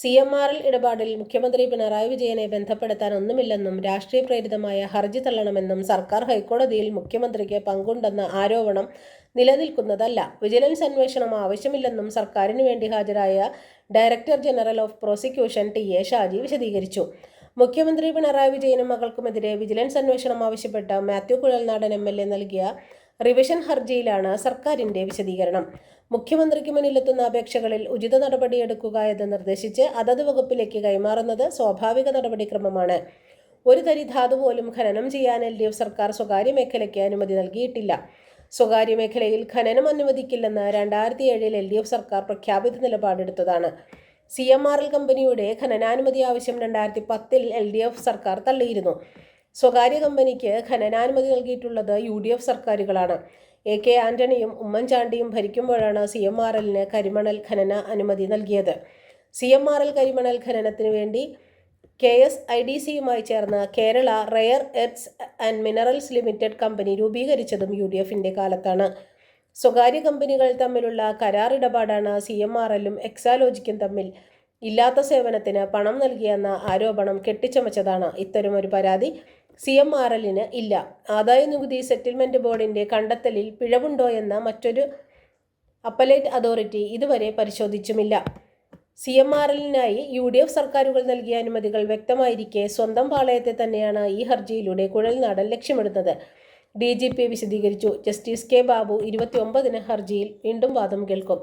CMRL ഇടപാടിൽ മുഖ്യമന്ത്രി പിണറായി വിജയനെ ബന്ധപ്പെടുത്താൻ ഒന്നുമില്ലെന്നും രാഷ്ട്രീയ പ്രേരിതമായ ഹർജി തള്ളണമെന്നും സർക്കാർ ഹൈക്കോടതിയിൽ മുഖ്യമന്ത്രിക്ക് പങ്കുണ്ടെന്ന ആരോപണം നിലനിൽക്കുന്നതല്ല. വിജിലൻസ് അന്വേഷണം ആവശ്യമില്ലെന്നും സർക്കാരിനു വേണ്ടി ഹാജരായ director general of prosecution ടി.എ. Shaji വിശദീകരിച്ചു. മുഖ്യമന്ത്രി പിണറായി വിജയനും മകൾക്കുമെതിരെ വിജിലൻസ് അന്വേഷണം ആവശ്യപ്പെട്ട് മാത്യു കുഴൽനാടൻ MLA നൽകിയ റിവിഷൻ ഹർജിയിലാണ് സർക്കാരിന്റെ വിശദീകരണം. മുഖ്യമന്ത്രിക്ക് മുന്നിലെത്തുന്ന അപേക്ഷകളിൽ ഉചിത നടപടിയെടുക്കുക എന്ന് നിർദ്ദേശിച്ച് അതത് വകുപ്പിലേക്ക് കൈമാറുന്നത് സ്വാഭാവിക നടപടിക്രമമാണ്. ഒരു തരി ധാതു പോലും ഖനനം ചെയ്യാൻ LDF സർക്കാർ സ്വകാര്യ മേഖലയ്ക്ക് അനുമതി നൽകിയിട്ടില്ല. സ്വകാര്യ മേഖലയിൽ ഖനനം അനുവദിക്കില്ലെന്ന് 2007 LDF സർക്കാർ പ്രഖ്യാപിത നിലപാടെടുത്തതാണ്. CMRL കമ്പനിയുടെ ഖനനാനുമതി ആവശ്യം 2010 LDF സർക്കാർ തള്ളിയിരുന്നു. സ്വകാര്യ കമ്പനിക്ക് ഖനനാനുമതി നൽകിയിട്ടുള്ളത് UDF സർക്കാരുകളാണ്. AK ആന്റണിയും ഉമ്മൻചാണ്ടിയും ഭരിക്കുമ്പോഴാണ് CMRLന് കരിമണൽ ഖനന അനുമതി നൽകിയത്. CMRL കരിമണൽ ഖനനത്തിനു വേണ്ടി KSIDCയുമായി ചേർന്ന് Kerala rare earths and minerals limited company രൂപീകരിച്ചതും UDFന്റെ കാലത്താണ്. സ്വകാര്യ കമ്പനികൾ തമ്മിലുള്ള കരാർ ഇടപാടാണ് CMRLും എക്സാലോജിക്കും തമ്മിൽ. ഇല്ലാത്ത സേവനത്തിന് പണം നൽകിയെന്ന ആരോപണം കെട്ടിച്ചമച്ചതാണ്. ഇത്തരമൊരു പരാതി CMRLന് ഇല്ല. ആദായനികുതി സെറ്റിൽമെന്റ് ബോർഡിന്റെ കണ്ടെത്തലിൽ പിഴവുണ്ടോയെന്ന മറ്റൊരു അപ്പലേറ്റ് അതോറിറ്റി ഇതുവരെ പരിശോധിച്ചുമില്ല. CMRLനായി UDF സർക്കാരുകൾ നൽകിയ അനുമതികൾ വ്യക്തമായിരിക്കെ സ്വന്തം പാളയത്തെ തന്നെയാണ് ഈ ഹർജിയിലൂടെ കുഴൽനാടൻ ലക്ഷ്യമിടുന്നത്. DGP വിശദീകരിച്ചു. Justice K. ബാബു 29-ന് ഹർജിയിൽ വീണ്ടും വാദം കേൾക്കും.